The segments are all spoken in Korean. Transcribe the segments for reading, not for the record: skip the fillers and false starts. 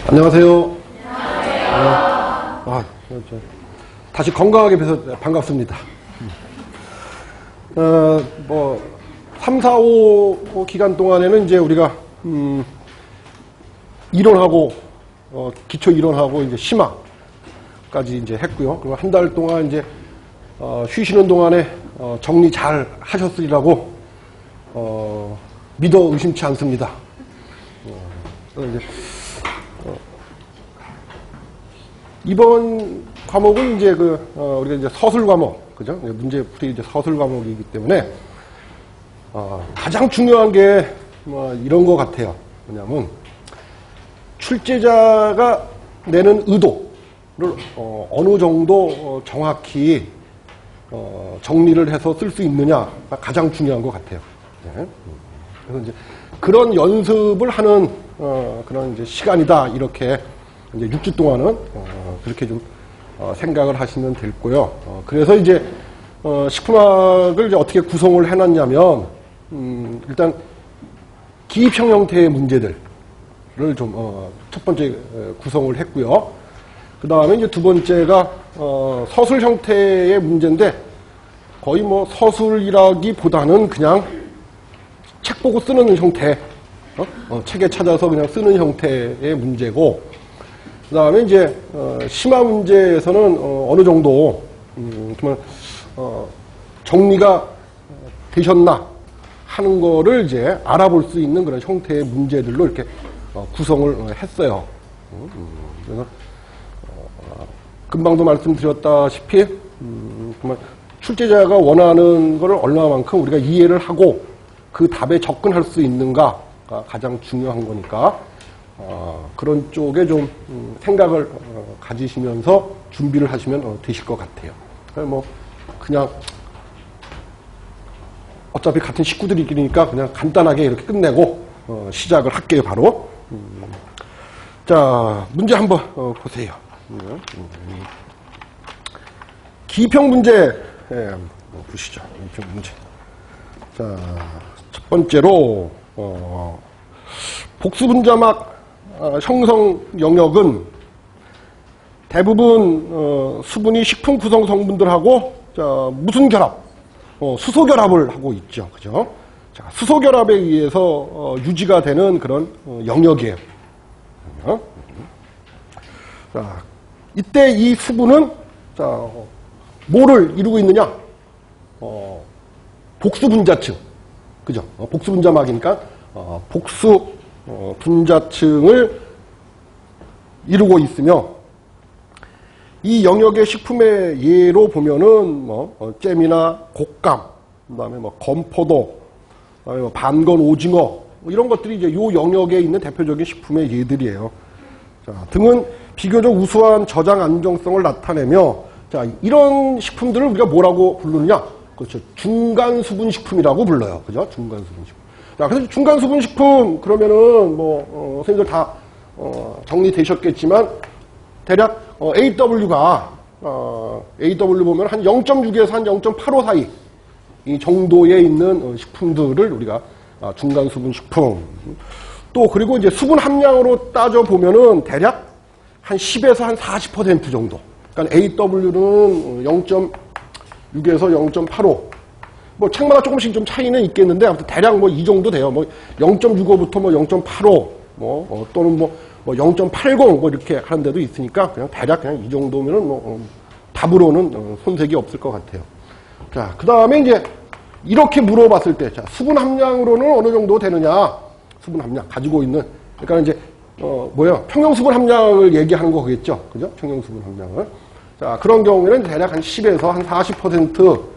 안녕하세요. 다시 건강하게 뵈서 반갑습니다. 3, 4, 5 기간 동안에는 이제 우리가, 이론하고, 기초 이론하고 이제 심화까지 이제 했고요. 그리고 한 달 동안 이제, 쉬시는 동안에, 정리 잘 하셨으리라고, 믿어 의심치 않습니다. 이제, 이번 과목은 이제 우리가 이제 서술 과목, 그죠? 문제풀이 이제 서술 과목이기 때문에, 가장 중요한 게, 이런 것 같아요. 뭐냐면, 출제자가 내는 의도를, 어느 정도 정확히, 정리를 해서 쓸 수 있느냐가 가장 중요한 것 같아요. 네. 그래서 이제 그런 연습을 하는, 그런 이제 시간이다. 이렇게 이제 6주 동안은, 그렇게 좀, 생각을 하시면 될 거고요. 그래서 이제, 식품학을 이제 어떻게 구성을 해놨냐면, 일단, 기입형 형태의 문제들을 좀, 첫 번째 구성을 했고요. 그 다음에 이제 두 번째가, 서술 형태의 문제인데, 거의 뭐 서술이라기보다는 그냥 책 보고 쓰는 형태, 책에 찾아서 그냥 쓰는 형태의 문제고, 그 다음에 이제, 심화 문제에서는, 어느 정도, 정리가 되셨나 하는 거를 이제 알아볼 수 있는 그런 형태의 문제들로 이렇게, 구성을 했어요. 그래서, 금방도 말씀드렸다시피, 정말 출제자가 원하는 거를 얼마만큼 우리가 이해를 하고 그 답에 접근할 수 있는가가 가장 중요한 거니까, 그런 쪽에 좀 생각을 가지시면서 준비를 하시면 되실 것 같아요. 뭐 그냥 어차피 같은 식구들이니까 그냥 간단하게 이렇게 끝내고 시작을 할게요. 바로. 자, 문제 한번 보세요. 기입형 문제 보시죠. 기입형 문제. 자, 첫 번째로 복수분자막 형성 영역은 대부분 수분이 식품 구성 성분들하고 무슨 결합? 수소 결합을 하고 있죠. 그죠? 자, 수소 결합에 의해서 유지가 되는 그런 영역이에요. 자, 이때 이 수분은 뭐를 이루고 있느냐? 복수분자층. 그죠? 복수분자막이니까 복수 분자층을 이루고 있으며, 이 영역의 식품의 예로 보면은 잼이나 곶감, 그다음에 건포도, 그다음에 반건 오징어, 이런 것들이 이제 요 영역에 있는 대표적인 식품의 예들이에요. 자, 등은 비교적 우수한 저장 안정성을 나타내며, 자, 이런 식품들을 우리가 뭐라고 부르느냐? 그렇죠. 중간수분식품이라고 불러요. 그죠? 중간수분식품. 자, 그래서 중간수분식품, 그러면은, 선생님들 다, 정리되셨겠지만, 대략, AW가, AW 보면 한 0.6에서 한 0.85 사이, 이 정도에 있는 식품들을 우리가, 중간수분식품. 또, 그리고 이제 수분 함량으로 따져보면은, 대략 한 10에서 한 40% 정도. 그러니까 AW는 0.6에서 0.85. 책마다 조금씩 좀 차이는 있겠는데, 아무튼 대략 이 정도 돼요. 0.65부터 0.85, 또는 0.80 이렇게 하는 데도 있으니까, 그냥 대략 그냥 이 정도면은 답으로는 손색이 없을 것 같아요. 자, 그 다음에 이제 이렇게 물어봤을 때, 자, 수분 함량으로는 어느 정도 되느냐? 수분 함량, 가지고 있는. 그러니까 이제, 평형 수분 함량을 얘기하는 거겠죠? 그죠? 평형 수분 함량을. 자, 그런 경우에는 대략 한 10에서 한 40%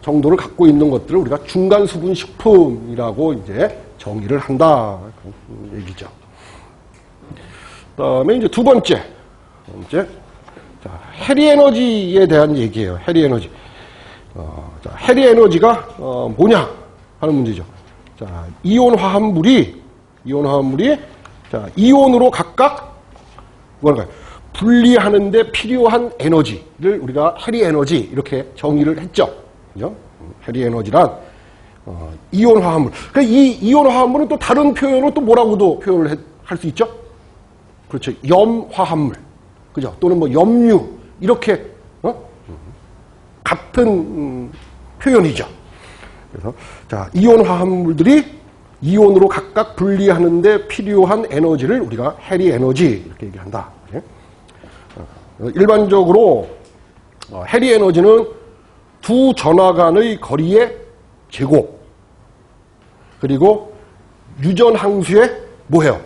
정도를 갖고 있는 것들을 우리가 중간수분식품이라고 이제 정의를 한다. 그런 얘기죠. 그 다음에 이제 두 번째. 자, 해리에너지에 대한 얘기예요. 해리에너지. 자, 해리에너지가, 뭐냐? 하는 문제죠. 자, 이온 화합물이, 자, 이온으로 각각, 뭐랄까요? 분리하는데 필요한 에너지를 우리가 해리에너지, 이렇게 정의를 했죠. 그죠? 해리에너지란, 이온 화합물. 그러니까 이 이온 화합물은 또 다른 표현으로 또 뭐라고도 표현을 할 수 있죠? 그렇죠. 염화합물. 그죠? 또는 뭐 염류. 이렇게, 같은 표현이죠. 그래서, 자, 이온 화합물들이 이온으로 각각 분리하는데 필요한 에너지를 우리가 해리 에너지 이렇게 얘기한다. 일반적으로 해리 에너지는 두 전하 간의 거리의 제곱 그리고 유전항수에 뭐해요?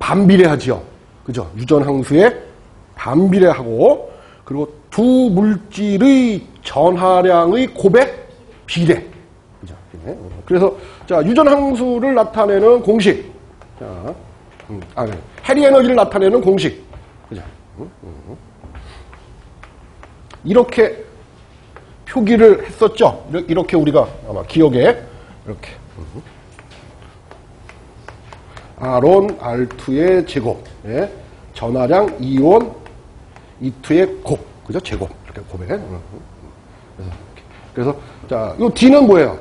반비례하지요. 그죠? 유전항수에 반비례하고 그리고 두 물질의 전하량의 곱의 비례. 그죠? 그래서 자 유전항수를 나타내는 공식. 자, 해리 에너지를 나타내는 공식. 그죠? 이렇게 표기를 했었죠. 이렇게 우리가 아마 기억에 이렇게 R1, R2의 제곱, 예. 전하량 이온 E2의 곱, 그죠? 제곱 이렇게 곱에. 그래서 자, 요 D는 뭐예요?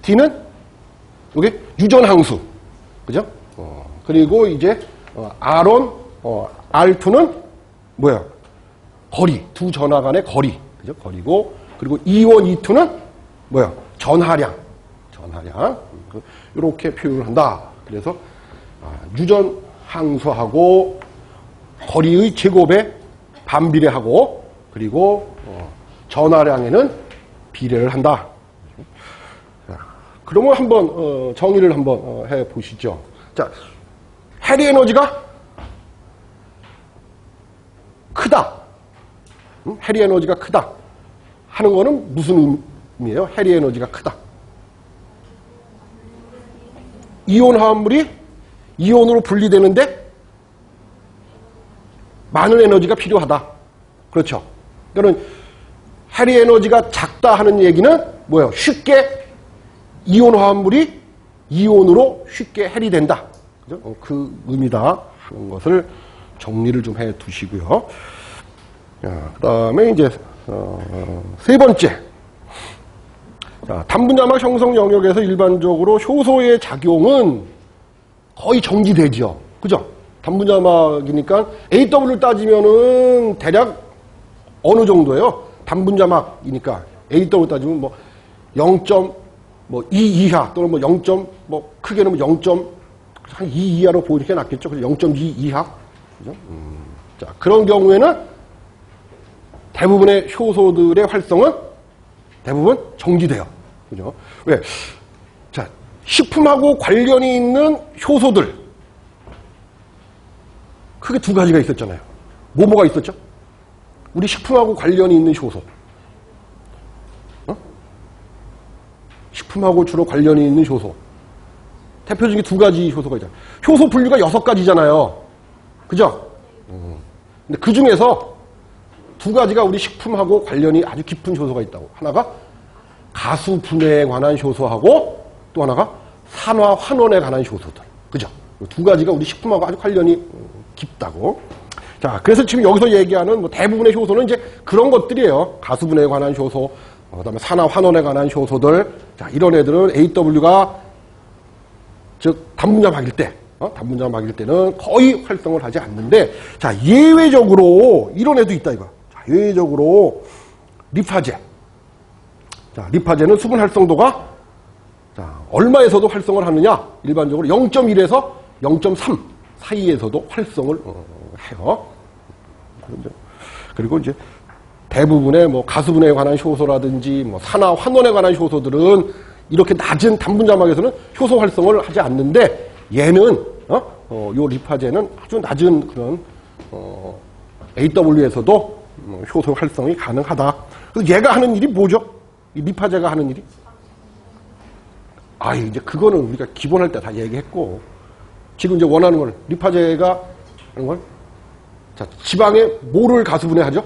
D는 여기 유전항수, 그죠? 그리고 이제 R1, R2는 뭐야? 거리, 두 전하 간의 거리, 그죠? 거리고 그리고 E1, E2는 뭐야? 전하량. 이렇게 표현을 한다. 그래서 유전항수하고 거리의 제곱에 반비례하고 그리고 전하량에는 비례를 한다. 자, 그러면 한번 정의를 한번 해 보시죠. 자, 해리 에너지가 크다. 해리 에너지가 크다 하는 거는 무슨 의미예요? 해리 에너지가 크다. 이온 화합물이 이온으로 분리되는데 많은 에너지가 필요하다. 그렇죠. 그러니까 해리 에너지가 작다 하는 얘기는 뭐예요? 쉽게 이온 화합물이 이온으로 쉽게 해리된다. 그죠? 그 의미다 하는 것을 정리를 좀 해 두시고요. 그 다음에 이제 세 번째. 자, 단분자막 형성 영역에서 일반적으로 효소의 작용은 거의 정지되죠. 그죠? 단분자막이니까 AW를 따지면은 대략 어느 정도예요? 단분자막이니까 AW 따지면 뭐 0.2 이하 또는 뭐 0. 뭐 크게는 뭐 0.2 이하로 보이는 게 낫겠죠. 그래서 0.2 이하. 그죠? 자, 그런 경우에는 대부분의 효소들의 활성은 대부분 정지돼요. 그죠? 왜? 자, 식품하고 관련이 있는 효소들. 크게 두 가지가 있었잖아요. 뭐가 있었죠? 우리 식품하고 관련이 있는 효소. 식품하고 주로 관련이 있는 효소. 대표적인 두 가지 효소가 있잖아요. 효소 분류가 6가지잖아요. 그죠? 근데 그 중에서 두 가지가 우리 식품하고 관련이 아주 깊은 효소가 있다고. 하나가 가수 분해에 관한 효소하고 또 하나가 산화 환원에 관한 효소들. 그죠? 두 가지가 우리 식품하고 아주 관련이 깊다고. 자, 그래서 지금 여기서 얘기하는 뭐 대부분의 효소는 이제 그런 것들이에요. 가수 분해에 관한 효소, 그다음에 산화 환원에 관한 효소들. 자, 이런 애들은 AW가 즉 단분자막일 때, 단분자막일 때는 거의 활성을 하지 않는데, 자, 예외적으로 이런 애도 있다 이거. 예외적으로 리파제. 자, 리파제는 수분 활성도가 자, 얼마에서도 활성을 하느냐? 일반적으로 0.1에서 0.3 사이에서도 활성을 해요. 그리고 이제 대부분의 뭐 가수분해에 관한 효소라든지 뭐 산화 환원에 관한 효소들은 이렇게 낮은 단분자막에서는 효소 활성을 하지 않는데 얘는 요 리파제는 아주 낮은 그런 AW에서도 효소 활성이 가능하다. 그래서 얘가 하는 일이 뭐죠? 이 리파제가 하는 일이? 이제 그거는 우리가 기본할 때 다 얘기했고, 지금 이제 원하는 걸, 리파제가 하는 걸, 자, 지방에 뭐를 가수분해하죠?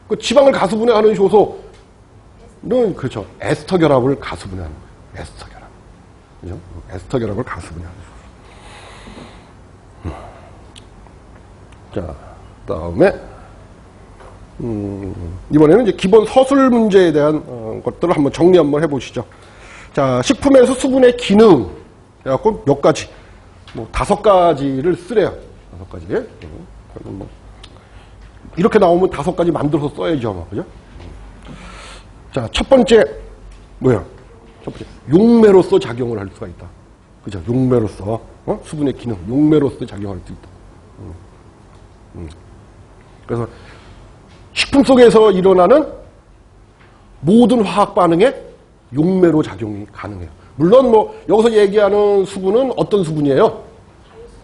그 지방을 가수분해하는 효소는, 그렇죠. 에스터 결합을 가수분해하는 거예요. 에스터 결합. 그죠? 에스터 결합을 가수분해하는 효소. 자, 그 다음에, 이번에는 이제 기본 서술 문제에 대한 것들을 한번 정리 한번 해보시죠. 자, 식품에서 수분의 기능. 그래갖고 몇 가지. 뭐 5가지를 쓰래요. 5가지. 그러면 뭐 이렇게 나오면 5가지 만들어서 써야죠, 아마. 그죠? 자, 첫 번째 뭐야? 첫 번째 용매로서 작용을 할 수가 있다. 그죠? 용매로서 수분의 기능, 용매로서 작용할 수 있다. 그래서 식품 속에서 일어나는 모든 화학 반응에 용매로 작용이 가능해요. 물론 뭐 여기서 얘기하는 수분은 어떤 수분이에요?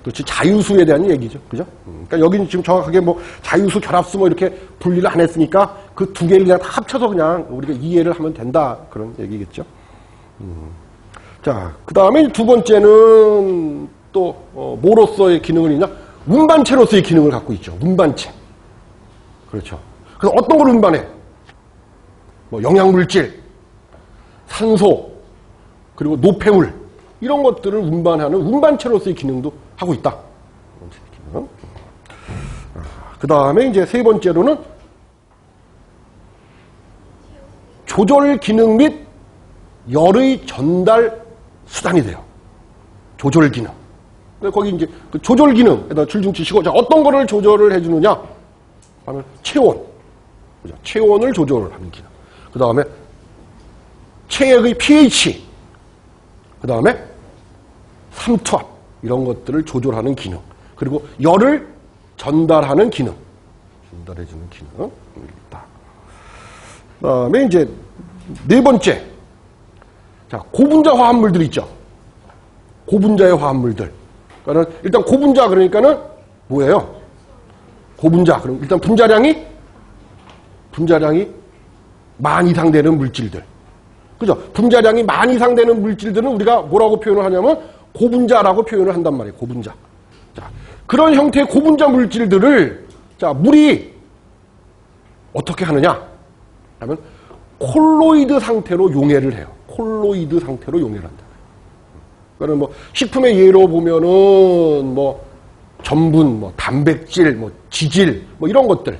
그렇지, 자유수에 대한 얘기죠. 그죠? 그러니까 여기는 지금 정확하게 뭐 자유수, 결합수 뭐 이렇게 분리를 안 했으니까 그 두 개를 그냥 다 합쳐서 그냥 우리가 이해를 하면 된다. 그런 얘기겠죠. 자, 그 다음에 두 번째는 또 뭐로서의 기능을 있냐? 운반체로서의 기능을 갖고 있죠. 운반체. 그렇죠. 그래서 어떤 걸 운반해? 뭐 영양물질, 산소, 그리고 노폐물 이런 것들을 운반하는 운반체로서의 기능도 하고 있다. 그 다음에 이제 세 번째로는 조절 기능 및 열의 전달 수단이 돼요. 조절 기능. 거기 이제 그 조절 기능에다 줄좀 치시고, 자, 어떤 거를 조절을 해주느냐? 하면 체온. 그죠? 체온을 조절하는 기능. 그 다음에 체액의 pH. 그 다음에 삼투압. 이런 것들을 조절하는 기능. 그리고 열을 전달하는 기능. 전달해주는 기능. 있다. 그 다음에 이제 네 번째. 자, 고분자 화합물들 있죠. 고분자의 화합물들. 그러니까 일단 고분자 그러니까는 뭐예요? 고분자. 그럼 일단 분자량이 만 이상 되는 물질들. 그죠? 분자량이 만 이상 되는 물질들은 우리가 뭐라고 표현을 하냐면 고분자라고 표현을 한단 말이에요. 고분자. 자, 그런 형태의 고분자 물질들을 자, 물이 어떻게 하느냐? 하면 콜로이드 상태로 용해를 해요. 콜로이드 상태로 용해를 한다. 그러니까 뭐 식품의 예로 보면은 뭐 전분, 뭐 단백질, 뭐 지질, 뭐 이런 것들,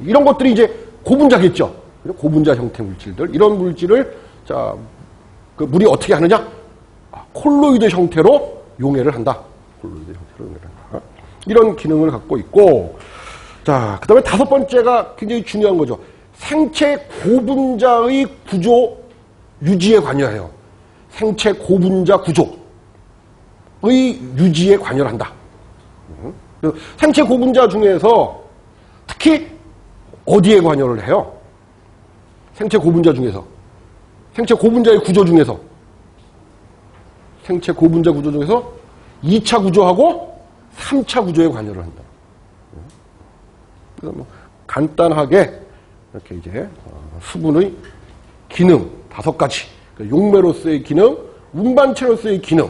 이런 것들이 이제 고분자겠죠. 고분자 형태 물질들, 이런 물질을 자, 그 물이 어떻게 하느냐? 콜로이드 형태로 용해를 한다. 콜로이드 형태로 용해를 한다. 이런 기능을 갖고 있고, 자, 그 다음에 다섯 번째가 굉장히 중요한 거죠. 생체 고분자의 구조 유지에 관여해요. 생체 고분자 구조의 유지에 관여를 한다. 생체 고분자 중에서 특히 어디에 관여를 해요? 생체 고분자 중에서. 생체 고분자의 구조 중에서. 생체 고분자 구조 중에서 2차 구조하고 3차 구조에 관여를 한다. 그래서 뭐 간단하게 이렇게 이제 수분의 기능 5가지. 용매로서의 기능, 운반체로서의 기능,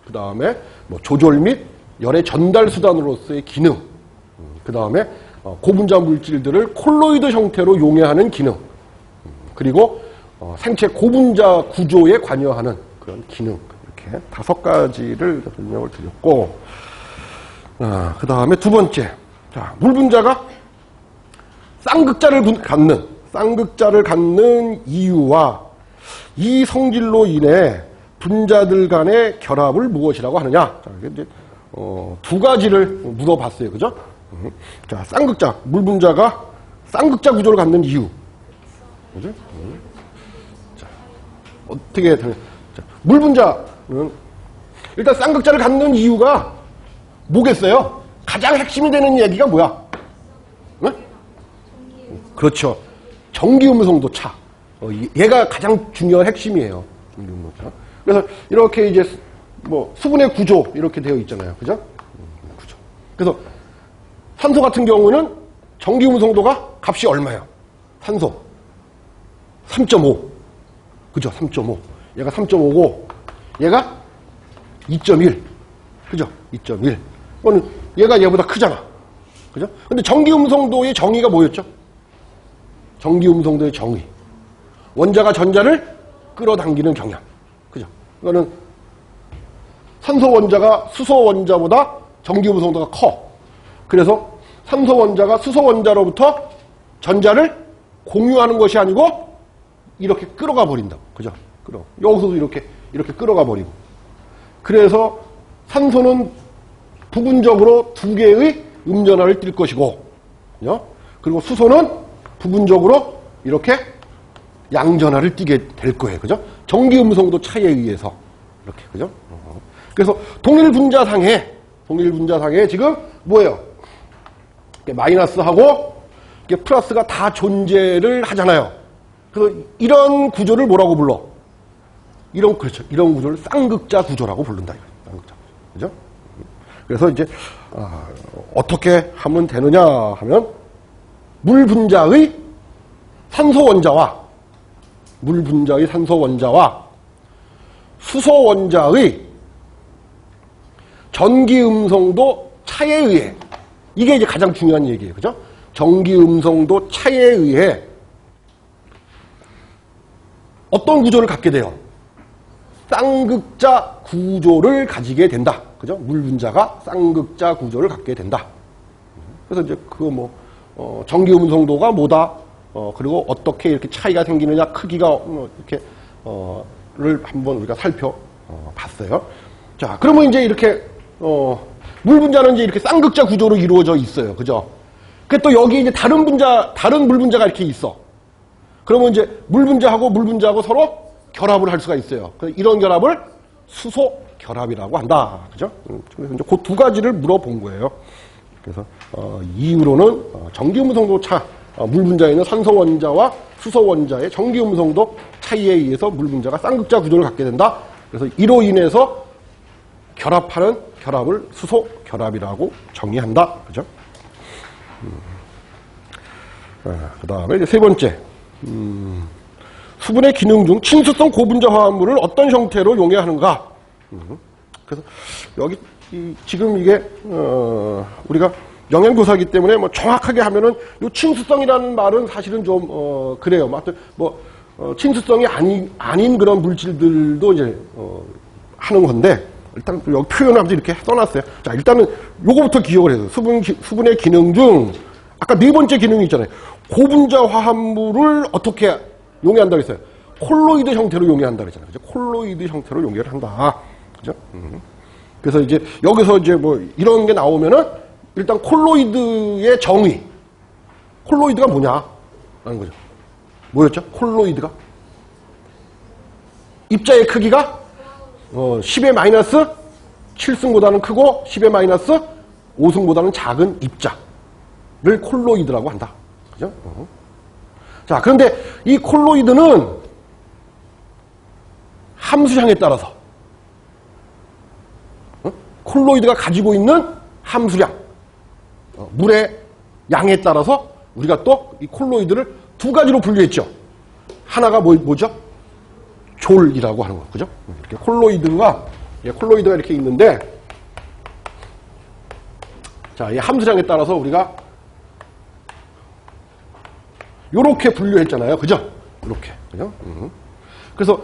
그 다음에 뭐 조절 및 열의 전달 수단으로서의 기능, 그 다음에 고분자 물질들을 콜로이드 형태로 용해하는 기능, 그리고 생체 고분자 구조에 관여하는 그런 기능, 이렇게 5가지를 설명을 드렸고, 그 다음에 두 번째, 자, 물분자가 쌍극자를 갖는 이유와 이 성질로 인해 분자들 간의 결합을 무엇이라고 하느냐? 자, 이제 두 가지를 물어봤어요, 그죠? 자, 쌍극자, 물분자가 쌍극자 구조를 갖는 이유, 그죠? 자, 어떻게 되냐? 자, 물분자는 일단 쌍극자를 갖는 이유가 뭐겠어요? 가장 핵심이 되는 얘기가 뭐야? 네? 그렇죠. 전기음성도 차. 얘가 가장 중요한 핵심이에요. 전기음성차. 그래서 이렇게 이제 뭐 수분의 구조 이렇게 되어 있잖아요. 그죠? 구조. 그래서 산소 같은 경우는 전기음성도가 값이 얼마예요? 산소 3.5. 그죠? 3.5. 얘가 3.5고 얘가 2.1. 그죠? 2.1. 그거는 얘가 얘보다 크잖아. 그죠? 근데 전기음성도의 정의가 뭐였죠? 전기음성도의 정의. 원자가 전자를 끌어당기는 경향. 그죠? 이거는 산소 원자가 수소 원자보다 전기음성도가 커. 그래서 산소 원자가 수소 원자로부터 전자를 공유하는 것이 아니고 이렇게 끌어가 버린다. 그죠? 여기서도 이렇게 끌어가 버리고. 그래서 산소는 부분적으로 두 개의 음전하를 띌 것이고, 그죠? 그리고 수소는 부분적으로 이렇게 양전하를 띠게 될 거예요. 그죠? 전기 음성도 차이에 의해서. 이렇게, 그죠? 그래서 동일 분자상에 지금 뭐예요? 마이너스하고 플러스가 다 존재를 하잖아요. 그래서 이런 구조를 뭐라고 불러? 그렇죠. 이런 구조를 쌍극자 구조라고 부른다. 쌍극자 구조. 그죠? 그래서 이제, 어떻게 하면 되느냐 하면, 물 분자의 산소 원자와 수소 원자의 전기 음성도 차에 의해, 이게 이제 가장 중요한 얘기예요. 그죠? 전기 음성도 차에 의해 어떤 구조를 갖게 돼요? 쌍극자 구조를 가지게 된다. 그죠? 물 분자가 쌍극자 구조를 갖게 된다. 그래서 이제 그거 전기 음성도가 뭐다? 그리고 어떻게 이렇게 차이가 생기느냐, 크기가 이렇게 를 한번 우리가 살펴봤어요. 자, 그러면 이제 이렇게 물 분자는 이제 이렇게 쌍극자 구조로 이루어져 있어요. 그죠? 그 또 여기 이제 다른 물 분자가 이렇게 있어. 그러면 이제 물 분자하고 서로 결합을 할 수가 있어요. 이런 결합을 수소 결합이라고 한다. 그죠? 그래서 이제 그 두 가지를 물어본 거예요. 그래서 이후로는 전기 음성도 차, 물 분자에 있는 산소 원자와 수소 원자의 전기 음성도 차이에 의해서 물 분자가 쌍극자 구조를 갖게 된다. 그래서 이로 인해서 결합하는 결합을 수소 결합이라고 정의한다. 그죠? 그 다음에 이제 세 번째, 수분의 기능 중 친수성 고분자 화합물을 어떤 형태로 용해하는가. 그래서 여기 지금 이게 우리가 영양교사이기 때문에 정확하게 하면은 요 친수성이라는 말은 사실은 좀 그래요. 친수성이 아닌 그런 물질들도 이제 하는 건데, 일단 여기 표현을 하면서 이렇게 써놨어요. 자, 일단은 요거부터 기억을 해요. 수분의 기능 중 아까 네 번째 기능이 있잖아요. 고분자 화합물을 어떻게 용해한다고 했어요? 콜로이드 형태로 용해한다 그랬잖아요. 그죠? 콜로이드 형태로 용해를 한다. 그죠? 그래서 이제 여기서 이제 이런 게 나오면은 일단 콜로이드의 정의. 콜로이드가 뭐냐? 라는 거죠. 뭐였죠? 콜로이드가? 입자의 크기가 10의 마이너스 7승보다는 크고 10의 마이너스 5승보다는 작은 입자를 콜로이드라고 한다. 그죠? 자, 그런데 이 콜로이드는 함수량에 따라서 콜로이드가 가지고 있는 함수량, 물의 양에 따라서 우리가 또 이 콜로이드를 두 가지로 분류했죠. 하나가 뭐죠? 졸이라고 하는 거, 그죠? 이렇게 콜로이드가 이렇게 있는데, 자, 이 함수량에 따라서 우리가 요렇게 분류했잖아요. 그죠? 이렇게. 그죠? 그래서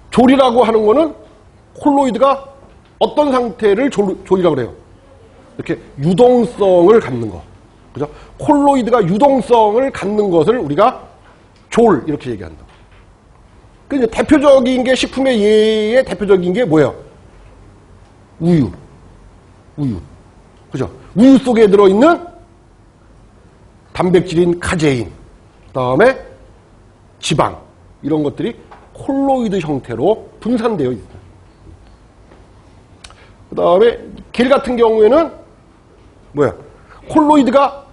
졸이라고 하는 거는 콜로이드가 어떤 상태를 졸이라고 그래요? 이렇게 유동성을 갖는 거. 그죠? 콜로이드가 유동성을 갖는 것을 우리가 졸, 이렇게 얘기한다. 그 대표적인 게, 식품의 예의 대표적인 게 뭐예요? 우유. 그죠? 우유 속에 들어있는 단백질인 카제인, 그 다음에 지방, 이런 것들이 콜로이드 형태로 분산되어 있어요. 그 다음에 겔 같은 경우에는 콜로이드가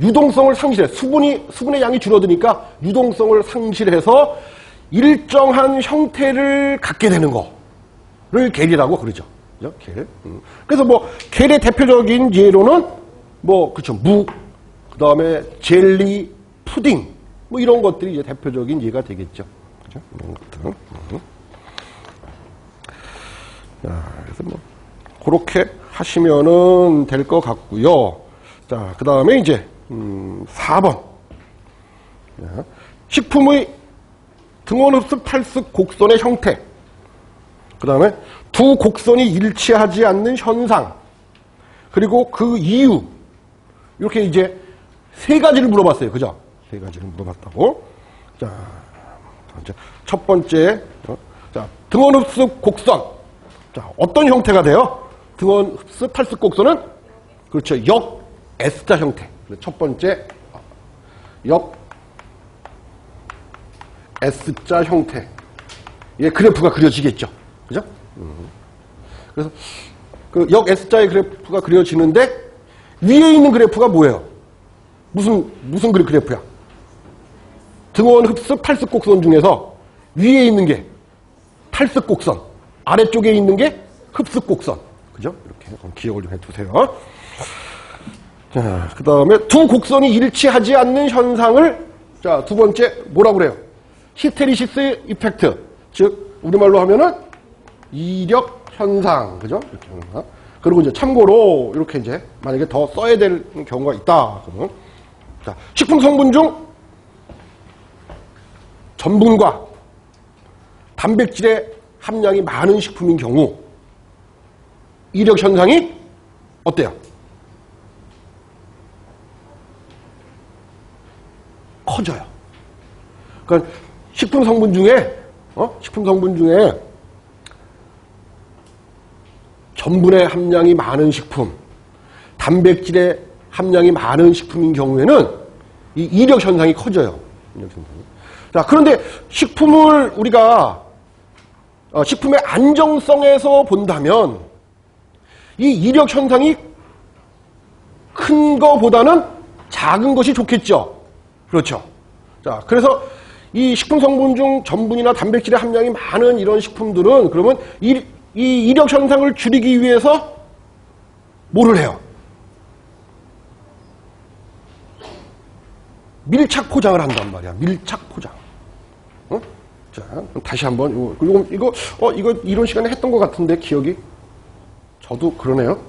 유동성을 상실해. 수분의 양이 줄어드니까 유동성을 상실해서 일정한 형태를 갖게 되는 거를 겔이라고 그러죠. 그죠? 겔. 그래서 겔의 대표적인 예로는 그렇죠. 무, 그 다음에 젤리, 푸딩, 이런 것들이 이제 대표적인 예가 되겠죠. 그죠? 이런 것들은. 자, 그래서 그렇게 하시면은 될 것 같고요. 자, 그 다음에 이제 4번. 식품의 등원흡수 탈습 곡선의 형태. 그 다음에 두 곡선이 일치하지 않는 현상. 그리고 그 이유. 이렇게 이제 세 가지를 물어봤어요. 그죠? 세 가지를 물어봤다고. 자, 첫 번째. 자, 등원흡수 곡선. 자, 어떤 형태가 돼요? 등원 흡습 탈습 곡선은 그렇죠. 역 S자 형태. 첫 번째 역 S자 형태. 예, 그래프가 그려지겠죠. 그죠? 그래서 그 역 S자의 그래프가 그려지는데 위에 있는 그래프가 뭐예요? 무슨 그래프야? 등원 흡습 탈습 곡선 중에서 위에 있는 게 탈습 곡선, 아래쪽에 있는 게 흡습 곡선. 그죠? 이렇게 기억을 좀 해두세요. 자, 그 다음에 두 곡선이 일치하지 않는 현상을, 자, 두 번째, 뭐라고 그래요? 히스테리시스 이펙트. 즉, 우리말로 하면은 이력 현상. 그죠? 이렇게 하는 거. 그리고 이제 참고로, 이렇게 이제, 만약에 더 써야 될 경우가 있다. 그러면, 자, 식품 성분 중 전분과 단백질의 함량이 많은 식품인 경우, 이력 현상이 어때요? 커져요. 그러니까 식품 성분 중에 전분의 함량이 많은 식품, 단백질의 함량이 많은 식품인 경우에는 이 이력 현상이 커져요. 이력 현상이. 자, 그런데 식품을 우리가 식품의 안정성에서 본다면 이 이력 현상이 큰 거보다는 작은 것이 좋겠죠. 그렇죠. 자, 그래서 이 식품 성분 중 전분이나 단백질의 함량이 많은 이런 식품들은 그러면 이 이력 현상을 줄이기 위해서 뭐를 해요? 밀착 포장을 한단 말이야. 밀착 포장. 어? 자, 다시 한번 이거 이런 시간에 했던 것 같은데 기억이 저도 그러네요.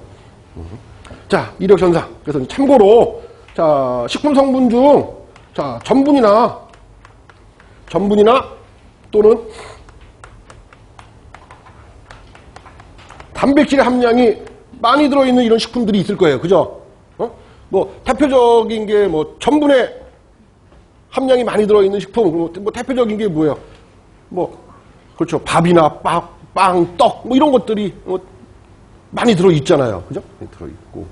자, 이력 현상. 그래서 참고로 자, 식품 성분 중 자, 전분이나 또는 단백질의 함량이 많이 들어있는 이런 식품들이 있을 거예요. 그죠? 뭐 대표적인 게 뭐 전분의 함량이 많이 들어있는 식품, 뭐 대표적인 게 뭐예요? 뭐 그렇죠. 밥이나 빵, 떡, 뭐 이런 것들이 많이 들어있잖아요. 그죠? 들어있고.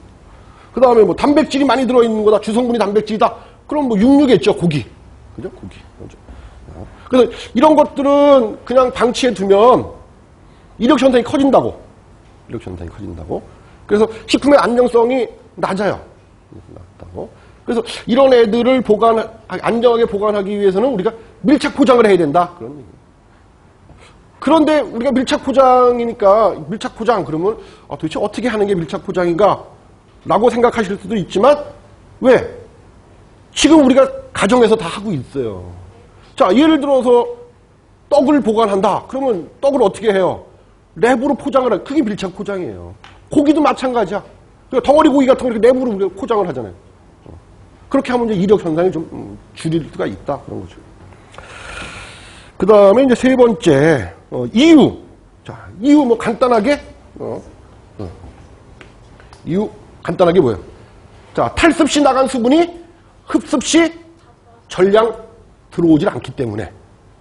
그 다음에 뭐 단백질이 많이 들어있는 거다. 주성분이 단백질이다. 그럼 뭐 육류겠죠. 고기. 그죠? 고기. 그죠? 그래서 이런 것들은 그냥 방치해 두면 이력 현상이 커진다고. 이력 현상이 커진다고. 그래서 식품의 안정성이 낮아요. 낮다고. 그래서 이런 애들을 안정하게 보관하기 위해서는 우리가 밀착 포장을 해야 된다. 그런 얘기예요. 그런데 우리가 밀착 포장이니까 밀착 포장 그러면 도대체 어떻게 하는 게 밀착 포장인가? 라고 생각하실 수도 있지만 왜? 지금 우리가 가정에서 다 하고 있어요. 자, 예를 들어서 떡을 보관한다. 그러면 떡을 어떻게 해요? 랩으로 포장을 해요. 그게 밀착 포장이에요. 고기도 마찬가지야. 그러니까 덩어리 고기 같은 거 이렇게 랩으로 우리가 포장을 하잖아요. 그렇게 하면 이제 이력 현상이 좀 줄일 수가 있다. 그런 거죠. 그 다음에 이제 세 번째, 이유. 자, 이유 뭐 간단하게, 이유 간단하게 뭐예요? 자, 탈습 시 나간 수분이 흡습 시 전량 들어오질 않기 때문에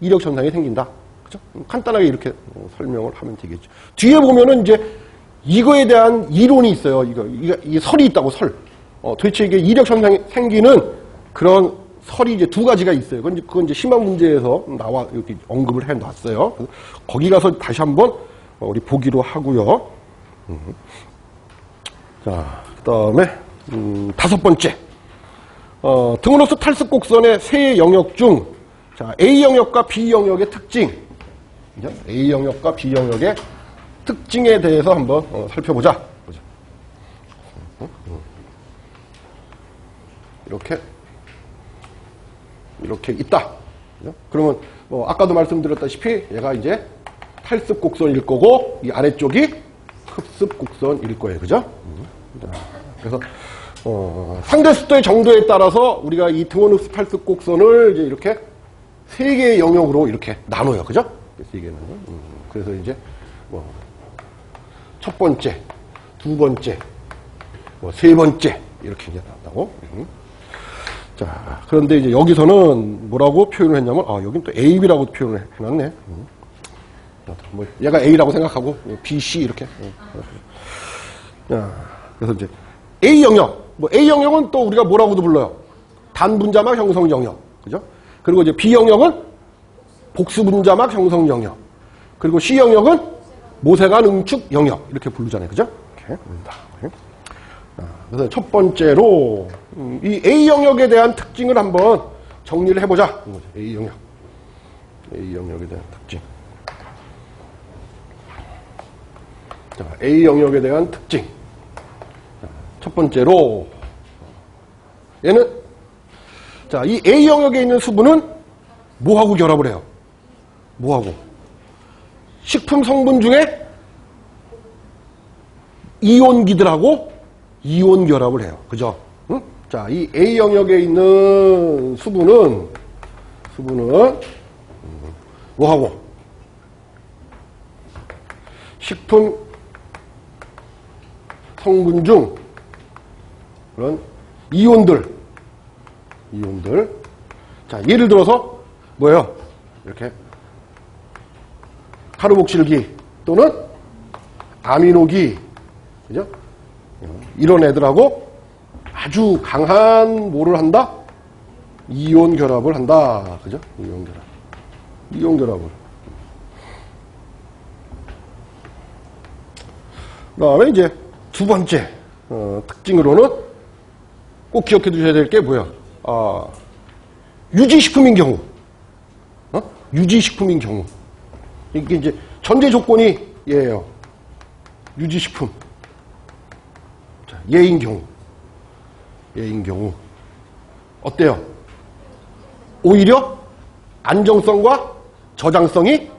이력 현상이 생긴다. 그죠? 간단하게 이렇게 설명을 하면 되겠죠. 뒤에 보면은 이제 이거에 대한 이론이 있어요. 이게 설이 있다고, 설. 도대체 이게 이력 현상이 생기는 그런 설이 이제 두 가지가 있어요. 그건 이제 심화 문제에서 나와 이렇게 언급을 해 놨어요. 거기 가서 다시 한번 우리 보기로 하고요. 자, 그 다음에, 다섯 번째. 등원호수 탈습 곡선의 세 영역 중, 자, A 영역과 B 영역의 특징. A 영역과 B 영역의 특징에 대해서 한번 살펴보자. 이렇게 있다. 그러면 뭐 아까도 말씀드렸다시피 얘가 이제 탈습 곡선일 거고 이 아래쪽이 흡습 곡선일 거예요. 그죠? 그래서 상대 숫도의 정도에 따라서 우리가 이 등원 흡습 탈습 곡선을 이제 이렇게 세 개의 영역으로 이렇게 나눠요. 그죠? 세 개는. 그래서 이제 뭐 첫 번째, 두 번째, 뭐 세 번째 이렇게 이제 나온다고. 자, 그런데 이제 여기서는 뭐라고 표현을 했냐면, 여긴 또 A, B라고 표현을 해놨네. 뭐 얘가 A라고 생각하고 B, C 이렇게. 그래서 이제 A 영역, 뭐 A 영역은 또 우리가 뭐라고도 불러요? 단분자막 형성 영역, 그죠? 그리고 이제 B 영역은 복수분자막 형성 영역, 그리고 C 영역은 모세관 응축 영역 이렇게 부르잖아요, 그죠? 이렇게 부른다. 그래서 첫 번째로 이 A 영역에 대한 특징을 한번 정리를 해보자. A 영역, A 영역에 대한 특징. 자, A 영역에 대한 특징. 첫 번째로 얘는 자, 이 A 영역에 있는 수분은 뭐하고 결합을 해요? 뭐하고? 식품 성분 중에 이온기들하고 이온 결합을 해요. 그죠? 응? 자, 이 A 영역에 있는 수분은 뭐하고? 식품 성분 중 그런 이온들. 자, 예를 들어서 뭐예요? 이렇게 카르복실기 또는 아미노기, 그죠? 이런 애들하고 아주 강한 뭐를 한다? 이온 결합을 한다. 그죠? 이온 결합을. 그 다음에 이제 두 번째 특징으로는 꼭 기억해 두셔야 될 게 뭐야? 유지식품인 경우. 유지식품인 경우. 이게 이제 전제 조건이 얘예요. 유지식품. 자, 얘인 경우. 어때요? 오히려 안정성과 저장성이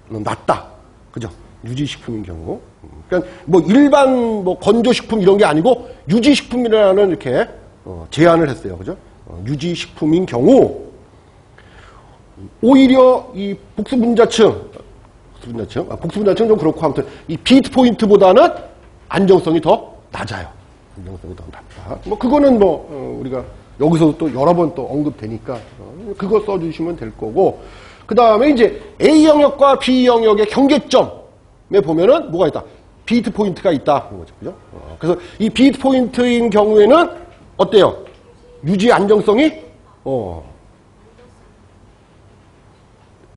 낮다. 그죠? 유지식품인 경우. 그러니까 뭐 일반 뭐 건조식품 이런 게 아니고 유지식품이라는 이렇게 제한을 했어요. 그죠? 유지식품인 경우 오히려 이 복수분자층 좀 그렇고 아무튼 이 비트 포인트보다는 안정성이 더 낮아요. 안정성이 더 낮다. 뭐 그거는 뭐 우리가 여기서도 또 여러 번 또 언급되니까 그거 써주시면 될 거고, 그 다음에 이제 A 영역과 B 영역의 경계점에 보면은 뭐가 있다? 비트 포인트가 있다. 그죠? 그래서 이 비트 포인트인 경우에는 어때요? 유지 안정성이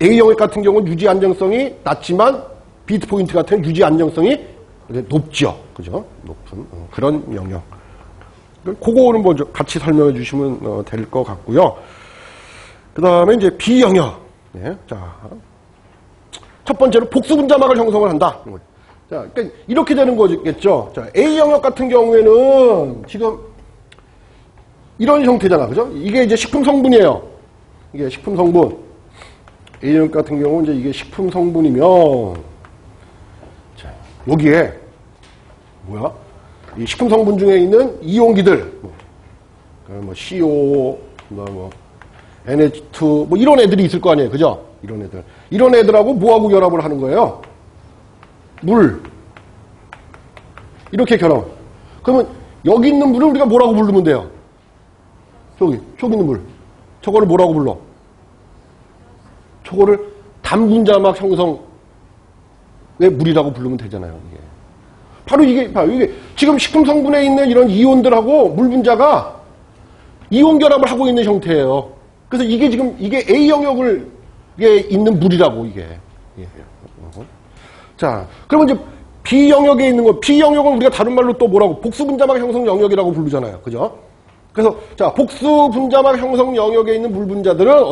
A 영역 같은 경우는 유지 안정성이 낮지만 비트 포인트 같은 경우는 유지 안정성이 높죠. 그죠? 높은 그런 영역. 그거는 뭐 같이 설명해 주시면 될 것 같고요. 그 다음에 이제 B 영역. 네. 자, 첫 번째로 복수분자막을 형성을 한다. 자, 그러니까 이렇게 되는 거겠죠. 자, A 영역 같은 경우에는 지금 이런 형태잖아. 그죠? 이게 이제 식품 성분이에요. 이게 식품 성분. A 영역 같은 경우는 이제 이게 식품 성분이면, 자, 여기에, 뭐야? 이 식품 성분 중에 있는 이온기들, 뭐, CO, 뭐, NH2, 뭐, 이런 애들이 있을 거 아니에요. 그죠? 이런 애들. 이런 애들하고 뭐하고 결합을 하는 거예요? 물. 이렇게 결합. 그러면 여기 있는 물을 우리가 뭐라고 부르면 돼요? 저기 있는 물. 저거를 뭐라고 불러? 저거를 단분자막 형성의 물이라고 부르면 되잖아요. 이게. 바로 이게 지금 식품 성분에 있는 이런 이온들하고 물 분자가 이온 결합을 하고 있는 형태예요. 그래서 이게 지금 이게 A 영역에 있는 물이라고 이게. 자, 그러면 이제 B 영역에 있는 거, B 영역은 우리가 다른 말로 또 뭐라고? 복수분자막 형성 영역이라고 부르잖아요. 그죠? 그래서 자, 복수분자막 형성 영역에 있는 물 분자들은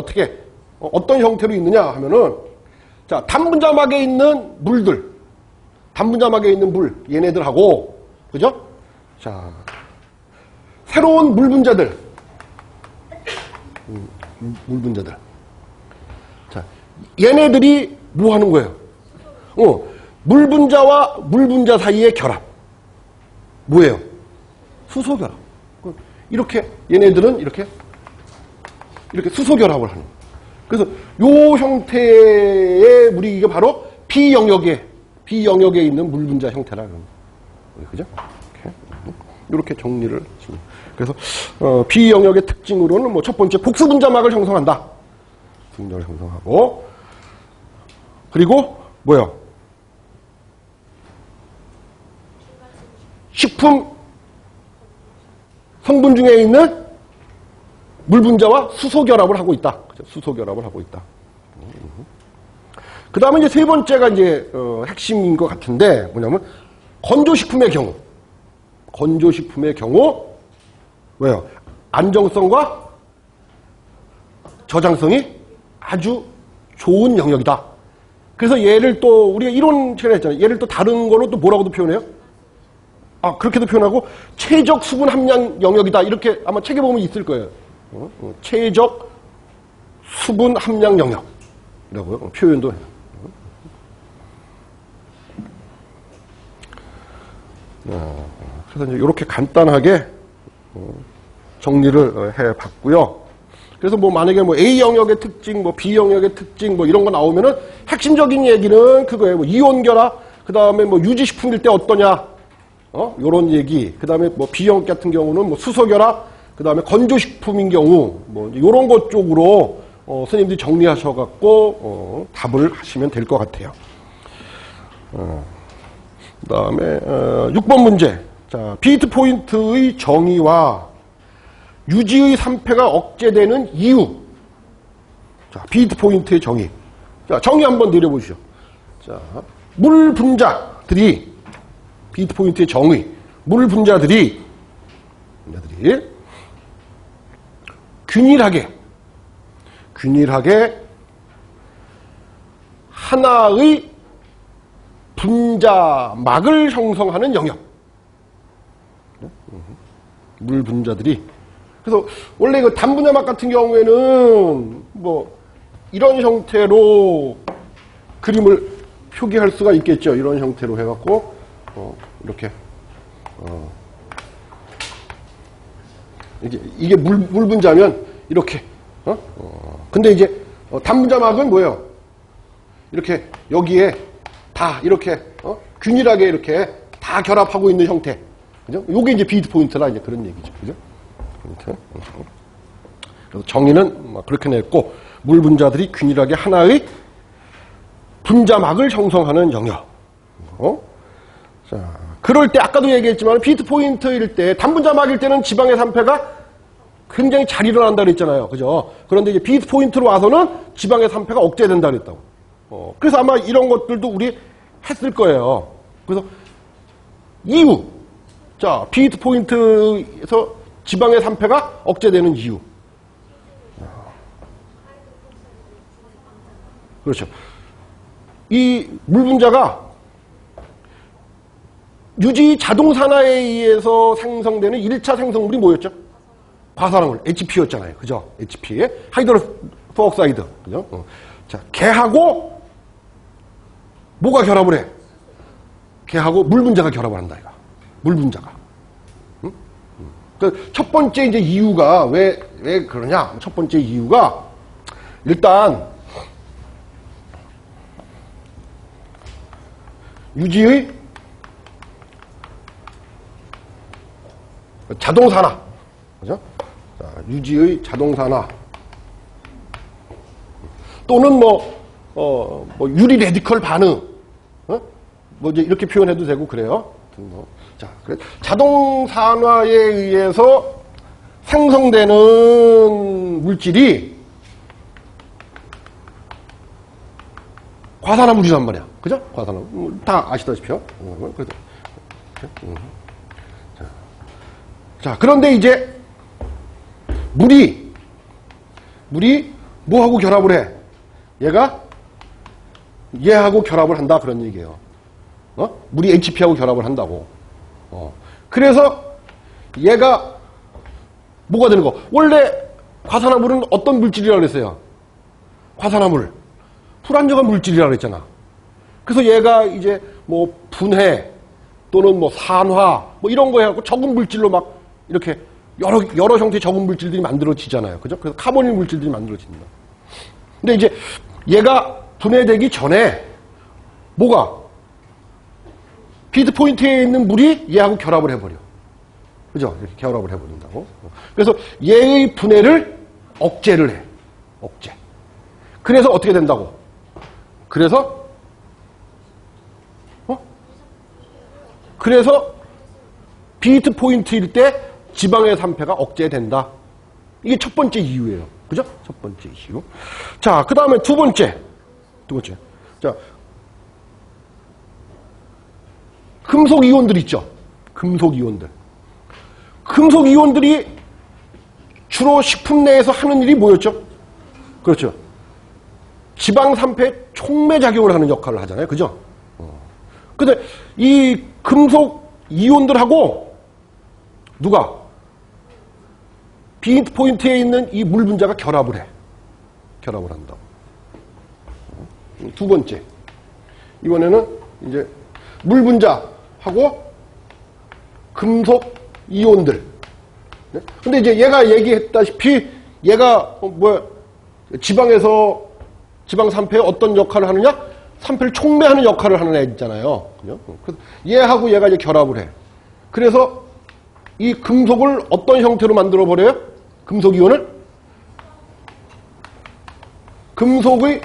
어떤 형태로 있느냐 하면은, 자, 단분자막에 있는 물들, 단분자막에 있는 물, 얘네들하고, 그죠? 자, 새로운 물 분자들, 물 분자들. 자, 얘네들이 뭐 하는 거예요? 물 분자와 물 분자 사이의 결합. 뭐예요? 수소 결합. 이렇게, 얘네들은 이렇게 수소 결합을 하는 거예요. 그래서 요 형태의 물이 이게 바로 B 영역에 있는 물 분자 형태라는 거예요. 그죠? 이렇게 정리를 했습니다. 그래서 B 영역의 특징으로는 뭐 첫 번째 복수 분자막을 형성한다. 분자를 형성하고, 그리고 뭐야? 식품 성분 중에 있는 물 분자와 수소 결합을 하고 있다. 그죠? 수소 결합을 하고 있다. 그 다음에 이제 세 번째가 이제, 핵심인 것 같은데, 뭐냐면, 건조식품의 경우, 왜요? 안정성과 저장성이 아주 좋은 영역이다. 그래서 얘를 또, 우리가 이론 시간에 했잖아요. 얘를 또 다른 걸로 또 뭐라고도 표현해요? 아, 그렇게도 표현하고, 최적 수분 함량 영역이다. 이렇게 아마 책에 보면 있을 거예요. 최적 수분 함량 영역이라고요. 표현도 해요. 그래서 이제 이렇게 간단하게 정리를 해봤고요. 그래서 뭐 만약에 뭐 A 영역의 특징, 뭐 B 영역의 특징, 뭐 이런 거 나오면은 핵심적인 얘기는 그거예요. 뭐 이온 결합, 그 다음에 뭐 유지식품일 때 어떠냐, 요런 얘기. 그 다음에 뭐 B 영역 같은 경우는 뭐 수소 결합, 그 다음에 건조식품인 경우, 뭐 요런 것 쪽으로 선생님들이 정리하셔갖고 답을 하시면 될 것 같아요. 그 다음에 6번 문제. 자, 비트 포인트의 정의와 유지의 산패가 억제되는 이유. 자, 비트 포인트의 정의. 자, 정의 한번 내려보시죠. 자, 물 분자들이 비트 포인트의 정의. 물 분자들이 균일하게 하나의 분자막을 형성하는 영역. 물 분자들이. 그래서 원래 그 단분자막 같은 경우에는 뭐 이런 형태로 그림을 표기할 수가 있겠죠. 이런 형태로 해갖고 이렇게 이게 물 분자면 이렇게 근데 이제 단분자막은 뭐예요? 이렇게 여기에 다 이렇게 균일하게 이렇게 다 결합하고 있는 형태. 그죠? 요게 이제 비트 포인트라 이제 그런 얘기죠. 그죠? 포인트. 그래서 정의는 그렇게 냈고 물 분자들이 균일하게 하나의 분자막을 형성하는 영역. 자, 그럴 때 아까도 얘기했지만 비트 포인트일 때 단분자막일 때는 지방의 산패가 굉장히 잘 일어난다 그랬잖아요. 그죠? 그런데 이제 비트 포인트로 와서는 지방의 산패가 억제된다 그랬다고. 그래서 아마 이런 것들도 우리 했을 거예요. 그래서 이유. 자, 비트 포인트에서 지방의 산패가 억제되는 이유. 그렇죠. 이 물 분자가 유지 자동산화에 의해서 생성되는 1차 생성물이 뭐였죠? 과산화물, HP였잖아요. 그죠? HP. 하이드로프옥사이드. 그죠? 자, 걔하고 뭐가 결합을 해? 걔하고 물 분자가 결합을 한다, 이거. 물 분자가. 응? 그 첫 번째 이제 이유가 왜 그러냐? 첫 번째 이유가 일단 유지의 자동산화. 그죠? 자, 유지의 자동산화. 또는 뭐 유리 레디컬 반응. 뭐 이제 이렇게 표현해도 되고 그래요. 자, 그래. 자동산화에 의해서 생성되는 물질이 과산화물이란 말이야. 그죠? 과산화물. 다 아시다시피요. 자, 그런데 이제 물이 뭐하고 결합을 해? 얘하고 결합을 한다 그런 얘기예요. 물이 HP하고 결합을 한다고. 그래서 얘가 뭐가 되는 거? 원래 과산화물은 어떤 물질이라고 그랬어요? 과산화물. 불안정한 물질이라고 그랬잖아. 그래서 얘가 이제 뭐 분해 또는 뭐 산화 뭐 이런 거 해갖고 적은 물질로 막 이렇게 여러 형태의 적은 물질들이 만들어지잖아요. 그죠? 그래서 카본일 물질들이 만들어진다. 근데 이제 얘가 분해되기 전에 뭐가? 비트 포인트에 있는 물이 얘하고 결합을 해버려. 그죠? 이렇게 결합을 해버린다고. 그래서 얘의 분해를 억제를 해. 억제. 그래서 어떻게 된다고? 그래서 그래서 비트 포인트일 때 지방의 산패가 억제된다. 이게 첫 번째 이유예요. 그죠? 첫 번째 이유. 자, 그 다음에 두 번째. 자, 금속 이온들 있죠? 금속 이온들. 금속 이온들이 주로 식품 내에서 하는 일이 뭐였죠? 그렇죠. 지방 산패 촉매 작용을 하는 역할을 하잖아요. 그죠? 근데 이 금속 이온들하고 누가 비트 포인트에 있는 이 물 분자가 결합을 해. 결합을 한다. 두 번째. 이번에는 이제 물 분자하고 금속 이온들. 네? 근데 이제 얘가 얘기했다시피 얘가 지방에서 지방 산패에 어떤 역할을 하느냐? 산패를 촉매하는 역할을 하는 애 있잖아요. 그죠? 얘하고 얘가 이제 결합을 해. 그래서 이 금속을 어떤 형태로 만들어 버려요? 금속 이온을? 금속의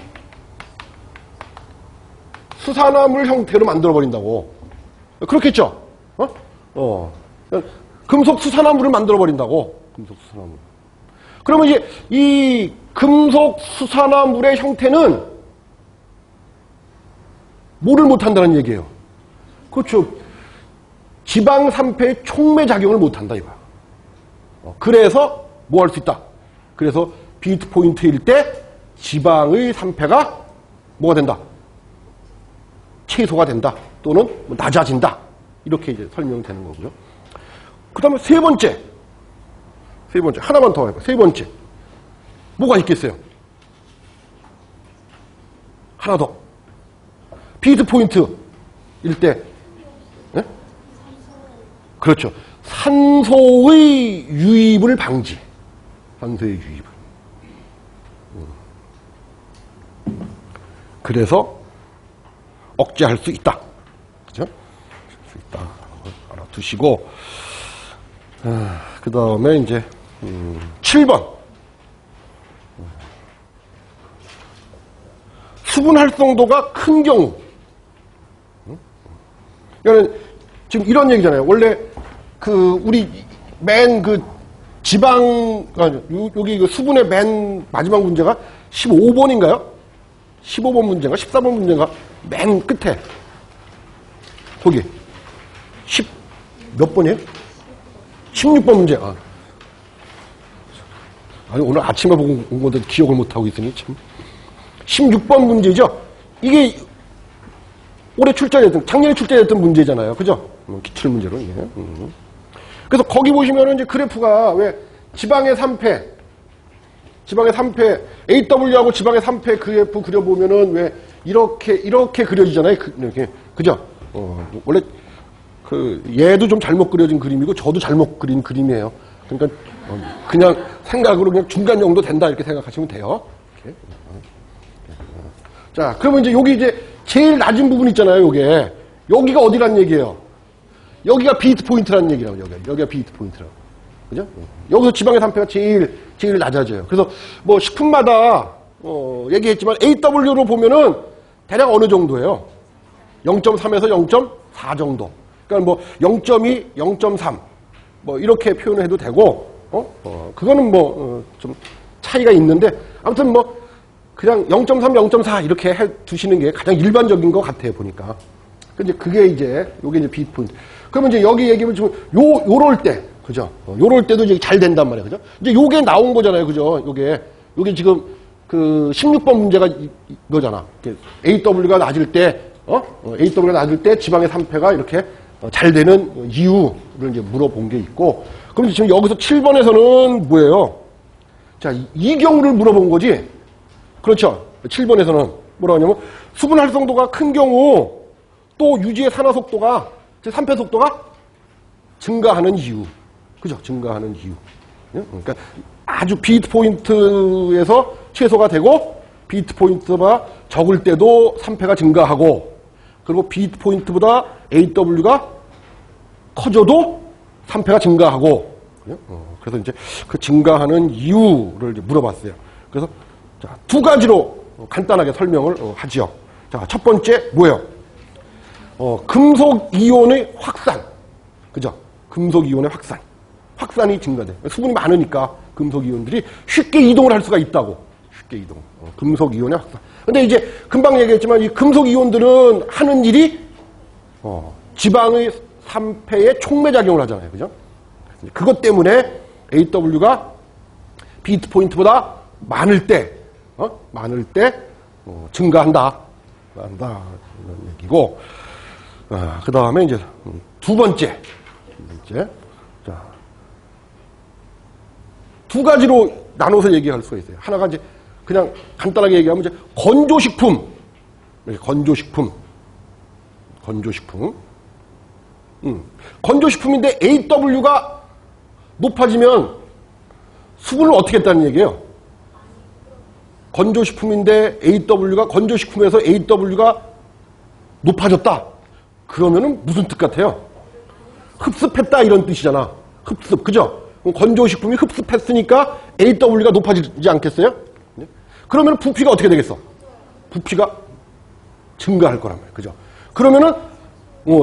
수산화물 형태로 만들어 버린다고. 그렇겠죠? 금속 수산화물을 만들어 버린다고. 금속 수산화물. 그러면 이제 이 금속 수산화물의 형태는 뭐를 못한다는 얘기예요? 그렇죠. 지방 산패의 촉매 작용을 못한다 이거야. 그래서 뭐 할 수 있다? 그래서 비트 포인트일 때 지방의 산패가 뭐가 된다? 최소가 된다. 또는 낮아진다. 이렇게 이제 설명되는 거고요. 그 다음에 세 번째. 하나만 더 해봐. 세 번째. 뭐가 있겠어요? 하나 더. 비트 포인트일 때. 네? 그렇죠. 산소의 유입을 방지. 산소의 유입을. 그래서 억제할 수 있다. 그죠? 수 있다. 알아두시고. 그 다음에 이제, 7번. 수분 활성도가 큰 경우. 이거는 지금 이런 얘기잖아요. 원래 우리 맨 지방, 여기 수분의 맨 마지막 문제가 15번인가요? 15번 문제인가? 14번 문제인가? 맨 끝에. 거기. 몇 번이에요? 16번 문제. 아니, 오늘 아침에 보고 온 건데 기억을 못하고 있으니 참. 16번 문제죠? 이게 올해 출제됐던, 작년에 출제됐던 문제잖아요. 그죠? 기출 문제로, 이게. 그래서 거기 보시면은 이제 그래프가 왜 지방의 산패, AW하고 지방의 산패 그래프 그려보면은 왜 이렇게 그려지잖아요. 이렇게. 그죠? 원래 얘도 좀 잘못 그려진 그림이고 저도 잘못 그린 그림이에요. 그러니까 그냥 생각으로 그냥 중간 정도 된다 이렇게 생각하시면 돼요. 이렇게. 자, 그러면 이제 여기 이제 제일 낮은 부분 있잖아요. 여기가 어디란 얘기예요? 여기가 비트 포인트라는 얘기라고. 여기가 비트 포인트라고. 그죠? 여기서 지방의 산패가 제일 낮아져요. 그래서 뭐 식품마다 얘기했지만 AW로 보면은 대략 어느 정도예요? 0.3에서 0.4 정도. 그러니까 뭐 0.2, 0.3 뭐 이렇게 표현을 해도 되고 그거는 좀 차이가 있는데 아무튼 뭐 그냥 0.3, 0.4 이렇게 해 두시는 게 가장 일반적인 것 같아요, 보니까. 근데 그게 이제 요게 이제 비트 포인트. 그러면 이제 여기 얘기하면 지금 요럴 때, 그죠? 요럴 때도 이제 잘 된단 말이에요, 그죠? 이제 요게 나온 거잖아요, 그죠? 요게 지금 16번 문제가 이거잖아. AW가 낮을 때, AW가 낮을 때 지방의 산패가 이렇게 잘 되는 이유를 이제 물어본 게 있고, 그럼 지금 여기서 7번에서는 뭐예요? 자, 이 경우를 물어본 거지? 그렇죠. 7번에서는 뭐라고 하냐면, 수분 활성도가 큰 경우, 또 유지의 산화 속도가, 즉 산패 속도가 증가하는 이유. 그죠? 증가하는 이유. 그러니까 아주 비트 포인트에서 최소가 되고, 비트 포인트가 적을 때도 산패가 증가하고, 그리고 비트 포인트보다 AW가 커져도 산패가 증가하고, 그래서 이제 그 증가하는 이유를 이제 물어봤어요. 그래서 자, 두 가지로 간단하게 설명을 하죠. 자, 첫 번째 뭐예요? 금속 이온의 확산. 그죠? 금속 이온의 확산이 증가돼. 수분이 많으니까 금속 이온들이 쉽게 이동을 할 수가 있다고. 쉽게 이동. 금속 이온의 확산. 근데 이제 금방 얘기했지만 이 금속 이온들은 하는 일이 지방의 산패에 촉매작용을 하잖아요. 그죠? 그것 때문에 AW가 비트 포인트보다 많을 때 증가한다. 이런 얘기고. 그 다음에 이제 두 번째. 자, 두 가지로 나눠서 얘기할 수가 있어요. 하나가 이제 그냥 간단하게 얘기하면 이제 건조식품. 건조식품인데 AW가 높아지면 수분을 어떻게 했다는 얘기예요? 건조식품인데 건조식품에서 AW가 높아졌다. 그러면은 무슨 뜻 같아요? 흡습했다 이런 뜻이잖아. 흡습, 그죠? 건조식품이 흡습했으니까 AW가 높아지지 않겠어요? 그러면 부피가 어떻게 되겠어? 부피가 증가할 거란 말이에요. 그죠? 그러면은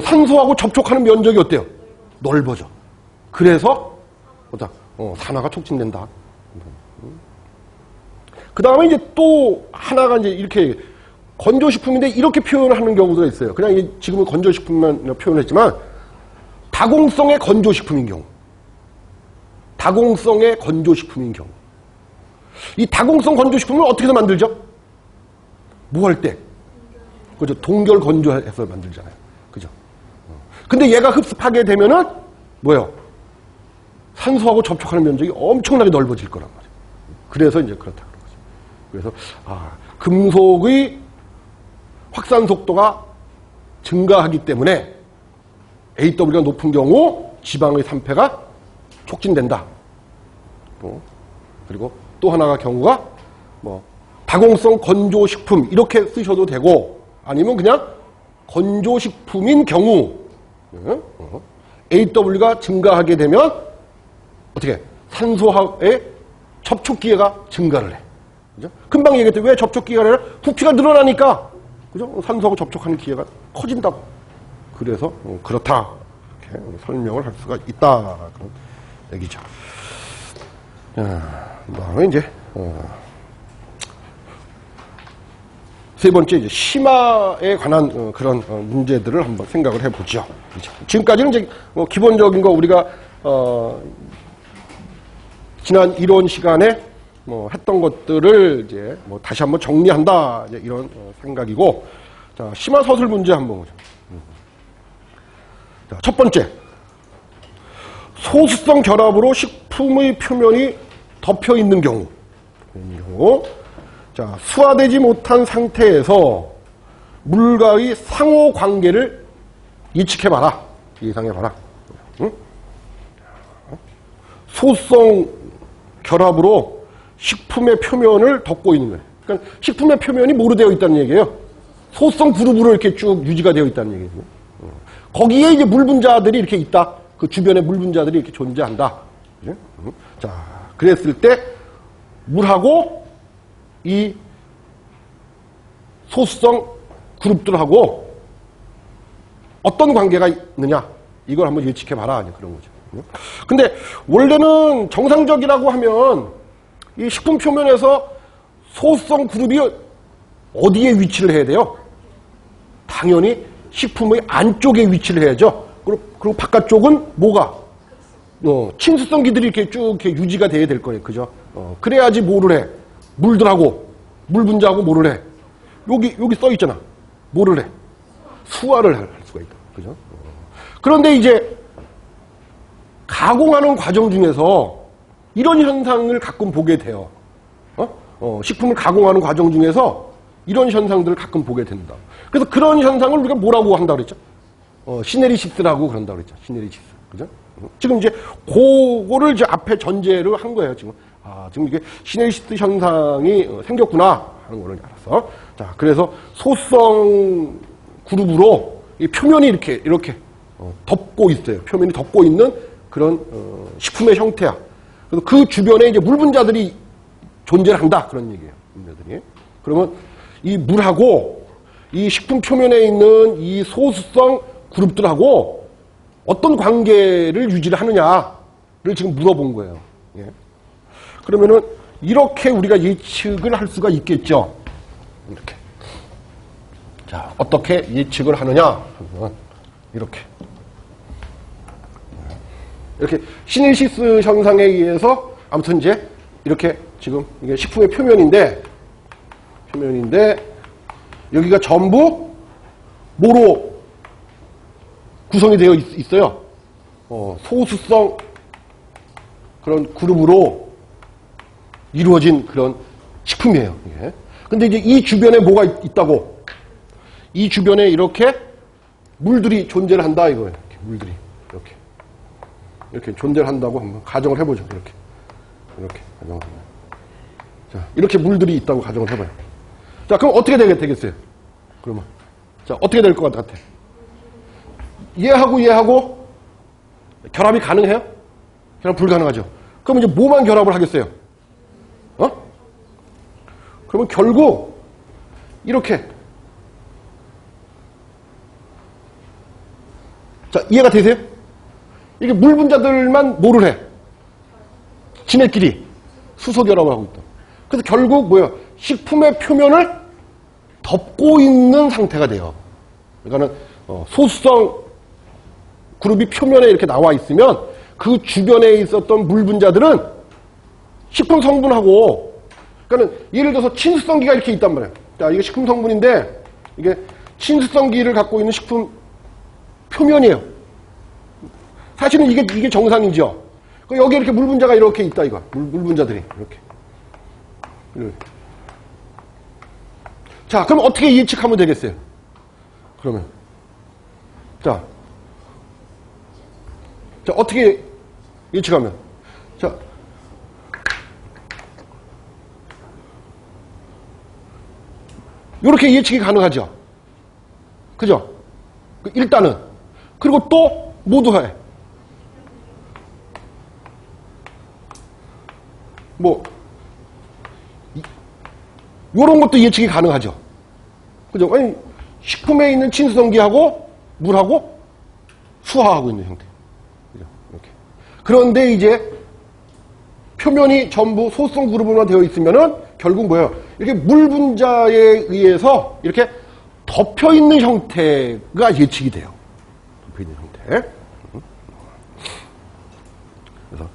산소하고 접촉하는 면적이 어때요? 넓어져. 그래서 산화가 촉진된다. 그 다음에 이제 또 하나가 이제 이렇게 건조식품인데 이렇게 표현을 하는 경우도 있어요. 그냥 지금은 건조식품만 표현했지만 다공성의 건조식품인 경우. 이 다공성 건조식품을 어떻게 해서 만들죠? 뭐 할 때? 그죠? 동결 건조해서 만들잖아요. 그죠? 근데 얘가 흡습하게 되면은 뭐예요? 산소하고 접촉하는 면적이 엄청나게 넓어질 거란 말이에요. 그래서 이제 그렇다 그런 거죠. 그래서 금속의 확산 속도가 증가하기 때문에 AW가 높은 경우 지방의 산패가 촉진된다. 그리고 또 하나가 경우가 다공성 건조식품 이렇게 쓰셔도 되고 아니면 그냥 건조식품인 경우 AW가 증가하게 되면 어떻게 산소와의 접촉 기회가 증가를 해. 그죠? 금방 얘기했죠. 왜 접촉 기회가 아니라 부피가 늘어나니까 그죠? 산소하고 접촉하는 기회가 커진다고. 그래서 그렇다. 이렇게 설명을 할 수가 있다. 그런 얘기죠. 그다음에 이제 세 번째 이제 심화에 관한 그런 문제들을 한번 생각을 해보죠. 그렇죠? 지금까지는 이제 기본적인 거 우리가 지난 이론 시간에 했던 것들을 이제 다시 한번 정리한다 이제 이런 생각이고, 자 심화 서술 문제 한번 보죠. 자, 첫 번째, 소수성 결합으로 식품의 표면이 덮여 있는 경우, 자 수화되지 못한 상태에서 물과의 상호 관계를 예측해봐라, 예상해봐라. 응? 소수성 결합으로 식품의 표면을 덮고 있는 거예요. 그러니까 식품의 표면이 뭐로 되어 있다는 얘기예요? 소수성 그룹으로 이렇게 쭉 유지가 되어 있다는 얘기예요. 거기에 이제 물 분자들이 이렇게 있다. 그 주변에 물 분자들이 이렇게 존재한다. 자, 그랬을 때 물하고 이 소수성 그룹들하고 어떤 관계가 있느냐, 이걸 한번 예측해봐라, 그런 거죠. 근데 원래는 정상적이라고 하면 이 식품 표면에서 소수성 그룹이 어디에 위치를 해야 돼요? 당연히 식품의 안쪽에 위치를 해야죠. 그리고 바깥쪽은 뭐가? 친수성 기들이 이렇게 쭉 이렇게 유지가 돼야 될 거예요. 그죠? 그래야지 뭐를 해? 물들하고, 물 분자하고 뭐를 해? 여기 써 있잖아. 뭐를 해? 수화를 할 수가 있다. 그죠? 그런데 이제 가공하는 과정 중에서 이런 현상을 가끔 보게 돼요. 식품을 가공하는 과정 중에서 이런 현상들을 가끔 보게 된다. 그래서 그런 현상을 우리가 뭐라고 한다고 그랬죠? 시네리시스라고 그런다고 그랬죠. 시네리시스. 그죠? 지금 이제 그거를 이제 앞에 전제로 한 거예요, 지금. 지금 이게 시네리시스 현상이 생겼구나 하는 거를 알았어. 자, 그래서 소수성 그룹으로 이 표면이 이렇게 덮고 있어요. 표면이 덮고 있는 그런 식품의 형태야. 그래서 그 주변에 이제 물 분자들이 존재를 한다, 그런 얘기예요. 분자들이. 그러면 이 물하고 이 식품 표면에 있는 이 소수성 그룹들하고 어떤 관계를 유지를 하느냐를 지금 물어본 거예요. 예. 그러면은 이렇게 우리가 예측을 할 수가 있겠죠. 이렇게. 자, 어떻게 예측을 하느냐? 이렇게. 이렇게 시닐시스 현상에 의해서 아무튼 이제 이렇게 지금 이게 식품의 표면인데 여기가 전부 뭐로 구성이 되어 있어요? 소수성 그런 그룹으로 이루어진 그런 식품이에요. 예. 근데 이제 이 주변에 뭐가 있다고? 이 주변에 이렇게 물들이 존재를 한다 이거예요. 이렇게 물들이 이렇게 존재를 한다고 한번 가정을 해보죠. 이렇게 가정을 해봐요. 자, 이렇게 물들이 있다고 가정을 해봐요. 자, 그럼 어떻게 되겠어요? 그러면 자, 어떻게 될 것 같아? 얘하고 결합이 가능해요? 결합 불가능하죠. 그럼 이제 뭐만 결합을 하겠어요? 그러면 결국 이렇게 자, 이해가 되세요? 이게 물 분자들만 뭐를 해? 지네끼리 수소 결합을 하고 있다. 그래서 결국 뭐예요? 식품의 표면을 덮고 있는 상태가 돼요. 그러니까는 소수성 그룹이 표면에 이렇게 나와 있으면 그 주변에 있었던 물 분자들은 식품 성분하고 그러니까는 예를 들어서 친수성기가 이렇게 있단 말이에요. 자, 이게 식품 성분인데 이게 친수성기를 갖고 있는 식품 표면이에요. 사실은 이게 정상이죠. 여기 이렇게 물 분자가 이렇게 있다 이거. 물 분자들이 이렇게. 자, 그럼 어떻게 예측하면 되겠어요? 그러면 자, 어떻게 예측하면? 자, 요렇게 예측이 가능하죠. 그죠? 일단은. 그리고 또 모두 해. 요런 것도 예측이 가능하죠. 그죠? 아니, 식품에 있는 친수성기하고 물하고 수화하고 있는 형태. 그죠? 이렇게. 그런데 이제 표면이 전부 소수성 그룹으로만 되어 있으면은 결국 뭐예요? 이렇게 물 분자에 의해서 이렇게 덮여 있는 형태가 예측이 돼요. 덮여 있는 형태. 그래서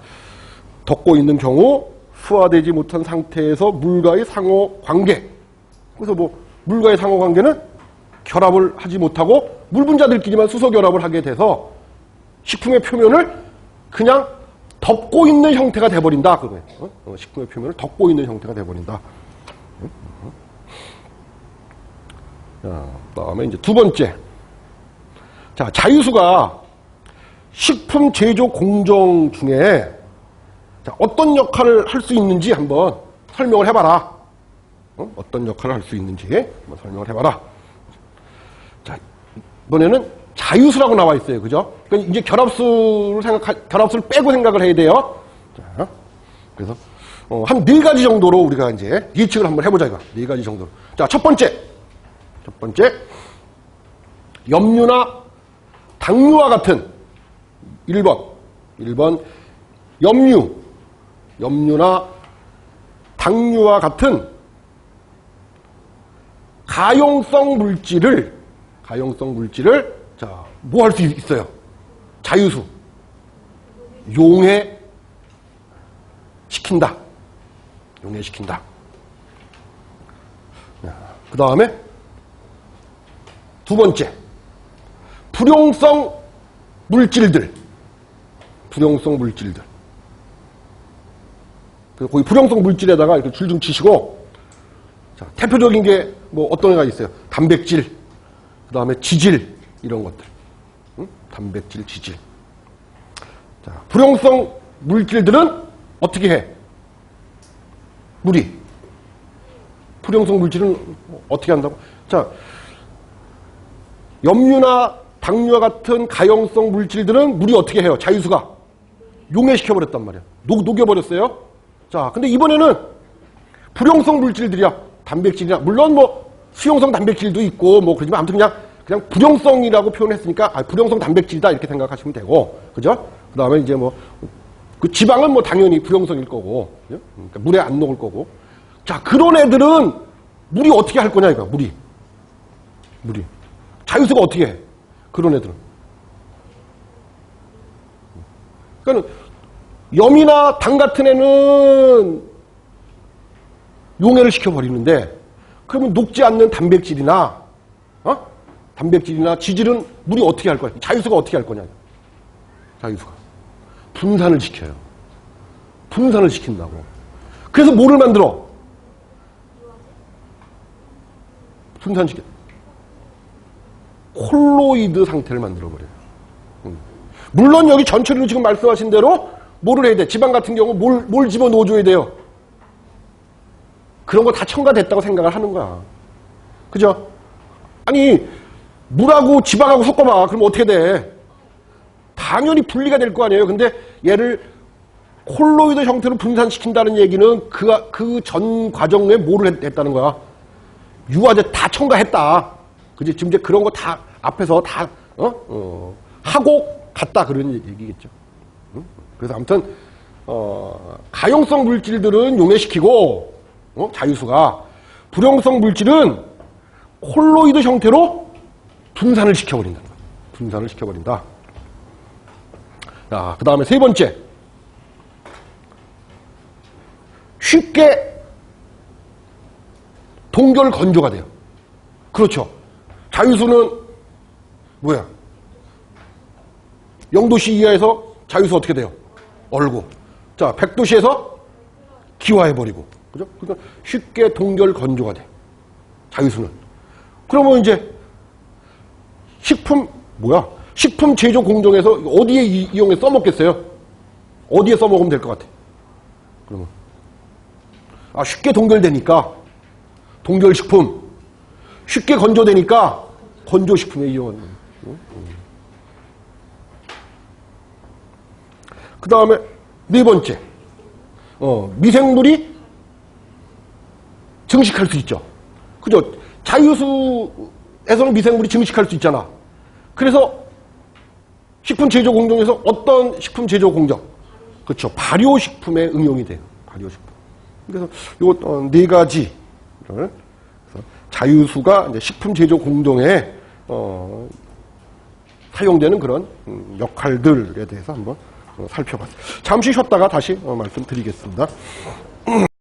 덮고 있는 경우 수화되지 못한 상태에서 물과의 상호 관계. 그래서 물과의 상호 관계는 결합을 하지 못하고 물 분자들끼리만 수소 결합을 하게 돼서 식품의 표면을 그냥 덮고 있는 형태가 돼버린다. 그거예요. 식품의 표면을 덮고 있는 형태가 돼버린다. 자, 그다음에 이제 두 번째. 자, 자유수가 식품 제조 공정 중에 자, 어떤 역할을 할 수 있는지 한번 설명을 해봐라. 어떤 역할을 할 수 있는지 한번 설명을 해봐라. 자, 이번에는 자유수라고 나와 있어요. 그죠? 그러니까 이제 결합수를 빼고 생각을 해야 돼요. 자, 그래서, 한 4가지 정도로 우리가 이제 예측을 한번 해보자, 이거. 4가지 정도로. 자, 첫 번째. 염류나 당류와 같은 1번 염류나 당류와 같은 가용성 물질을 자, 뭐 할 수 있어요? 자유수 용해시킨다. 그 다음에 두 번째 불용성 물질들. 거기 불용성 물질에다가 이렇게 줄 좀 치시고, 자, 대표적인 게 어떤 애가 있어요? 단백질, 그 다음에 지질, 이런 것들. 응? 단백질, 지질. 자, 불용성 물질들은 어떻게 해? 불용성 물질은 어떻게 한다고? 자, 염류나 당류와 같은 가용성 물질들은 물이 어떻게 해요? 자유수가 용해시켜버렸단 말이야. 녹여버렸어요. 자, 근데 이번에는 불용성 물질들이야. 단백질이나, 물론 수용성 단백질도 있고 뭐 그러지만 아무튼 그냥 불용성이라고 표현했으니까 불용성 단백질이다 이렇게 생각하시면 되고, 그죠? 그 다음에 이제 뭐 그 지방은 뭐 당연히 불용성일 거고, 그죠? 그러니까 물에 안 녹을 거고. 자, 그런 애들은 물이 어떻게 할 거냐 이거. 물이 자유수가 어떻게 해? 그런 애들은. 그러니까 염이나 당 같은 애는 용해를 시켜버리는데, 그러면 녹지 않는 단백질이나 지질은 물이 어떻게 할 거야? 자유수가 어떻게 할 거냐? 자유수가 분산을 시켜요. 분산을 시킨다고. 그래서 뭐를 만들어? 분산시켜. 콜로이드 상태를 만들어버려요. 물론 여기 전체로 지금 말씀하신 대로 뭐를 해야 돼? 지방 같은 경우 뭘 집어넣어줘야 돼요? 그런 거 다 첨가됐다고 생각을 하는 거야. 그죠? 아니, 물하고 지방하고 섞어봐. 그럼 어떻게 돼? 당연히 분리가 될 거 아니에요. 근데 얘를 콜로이드 형태로 분산시킨다는 얘기는 그 전 과정에 뭐를 했다는 거야? 유화제 다 첨가했다. 그지? 지금 이제 그런 거 다 앞에서 다, 하고 갔다. 그런 얘기겠죠. 그래서 아무튼, 가용성 물질들은 용해시키고, 자유수가. 불용성 물질은 콜로이드 형태로 분산을 시켜버린다. 분산을 시켜버린다. 자, 그 다음에 세 번째. 쉽게 동결 건조가 돼요. 그렇죠. 자유수는 뭐야? 0도씨 이하에서 자유수 어떻게 돼요? 얼고. 자, 100도씨에서 기화해버리고. 그죠? 그러니까 쉽게 동결 건조가 돼. 자유수는. 그러면 이제 식품 제조 공정에서 어디에 이용해 써먹겠어요? 어디에 써먹으면 될 것 같아? 그러면. 쉽게 동결되니까 동결식품. 쉽게 건조되니까 건조식품에 이용하는 거예요. 그 다음에 네 번째. 미생물이 증식할 수 있죠. 그죠? 자유수에서는 미생물이 증식할 수 있잖아. 그래서 식품 제조 공정에서 어떤 식품 제조 공정? 그렇죠. 발효식품에 응용이 돼요. 발효식품. 그래서 요 네 가지를 자유수가 이제 식품 제조 공정에 사용되는 그런 역할들에 대해서 한번 살펴봤어요. 잠시 쉬었다가 다시 말씀드리겠습니다.